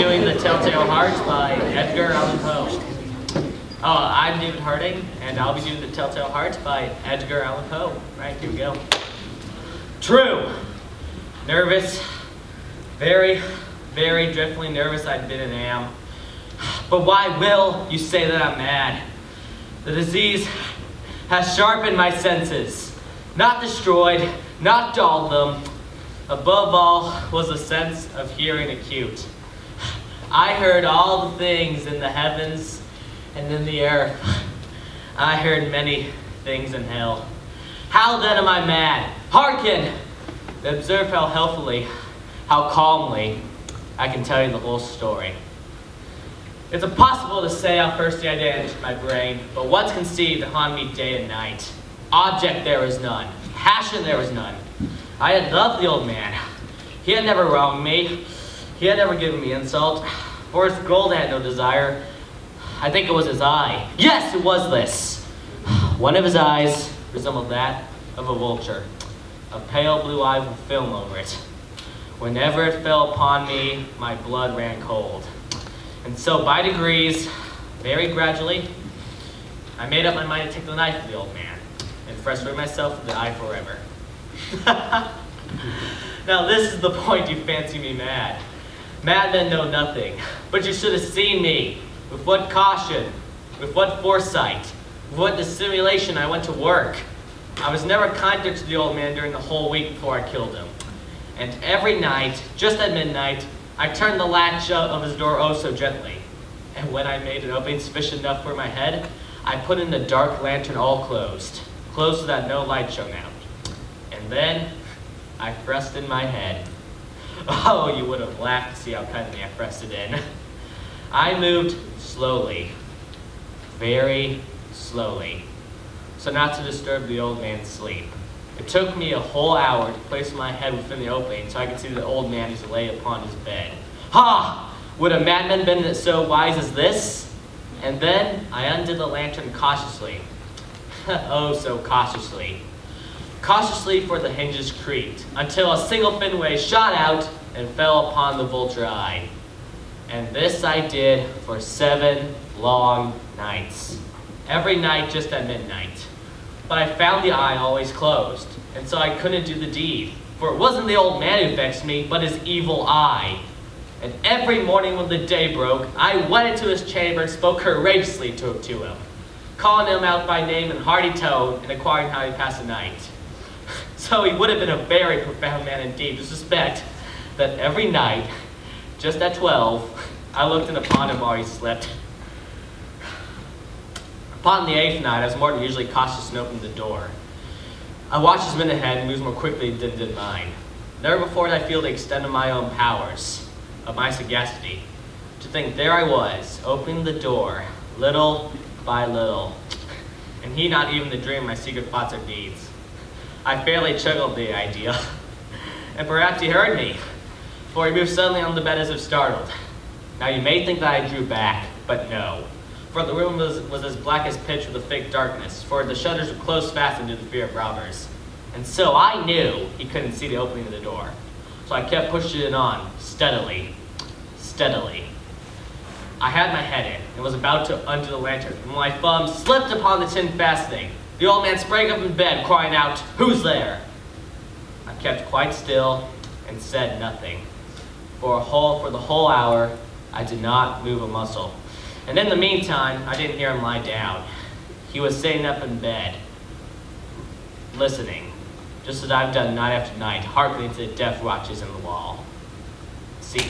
doing The Telltale Heart by Edgar Allan Poe. Oh, I'm David Harding, and I'll be doing The Telltale Heart by Edgar Allan Poe. Right, here we go. True. Nervous. Very, very dreadfully nervous I've been and am. But why will you say that I'm mad? The disease has sharpened my senses. Not destroyed, not dulled them. Above all was a sense of hearing acute. I heard all the things in the heavens and in the earth. I heard many things in hell. How then am I mad? Hearken! Observe how healthily, how calmly I can tell you the whole story. It's impossible to say how first the idea entered my brain, but once conceived, it haunted me day and night. Object there was none. Passion there was none. I had loved the old man. He had never wronged me. He had never given me insult. For his gold I had no desire. I think it was his eye. Yes, it was this. One of his eyes resembled that of a vulture. A pale blue eye with film over it. Whenever it fell upon me, my blood ran cold. And so by degrees, very gradually, I made up my mind to take the knife to the old man and frustrate myself with the eye forever. Now this is the point you fancy me mad. Madmen know nothing, but you should have seen me. With what caution, with what foresight, with what dissimulation I went to work. I was never kinder to the old man during the whole week before I killed him. And every night, just at midnight, I turned the latch of his door oh so gently. And when I made an opening sufficient enough for my head, I put in the dark lantern all closed so that no light shone out. And then I thrust in my head. Oh, you would have laughed to see how cunningly I thrust it in. I moved slowly, very slowly, so not to disturb the old man's sleep. It took me a whole hour to place my head within the opening so I could see the old man as he lay upon his bed. Ha! Would a madman been so wise as this? And then I undid the lantern cautiously. Oh, so cautiously. Cautiously, for the hinges creaked, until a single finway shot out and fell upon the vulture eye. And this I did for 7 long nights. Every night just at midnight. But I found the eye always closed, and so I couldn't do the deed. For it wasn't the old man who vexed me, but his evil eye. And every morning when the day broke, I went into his chamber and spoke courageously to him, calling him out by name in hearty tone and inquiring how he passed the night. So he would have been a very profound man indeed to suspect that every night, just at 12, I looked in upon him while he slept. Upon the 8th night, I was more than usually cautious and opened the door. I watched his minute ahead and moves more quickly than did mine. Never before did I feel the extent of my own powers, of my sagacity. To think there I was, opening the door, little by little, and he not even to dream my secret thoughts or deeds. I fairly chuckled at the idea, and perhaps he heard me, for he moved suddenly on the bed as if startled. Now you may think that I drew back, but no. For the room was as black as pitch with a thick darkness, for the shutters were closed fastened due to the fear of robbers. And so I knew he couldn't see the opening of the door. So I kept pushing it on, steadily, steadily. I had my head in, and was about to undo the lantern, when my thumb slipped upon the tin fastening. The old man sprang up in bed, crying out, "Who's there?" I kept quite still, and said nothing. For the whole hour, I did not move a muscle. And in the meantime, I didn't hear him lie down. He was sitting up in bed, listening, just as I've done night after night, hearkening to the death watches in the wall. See.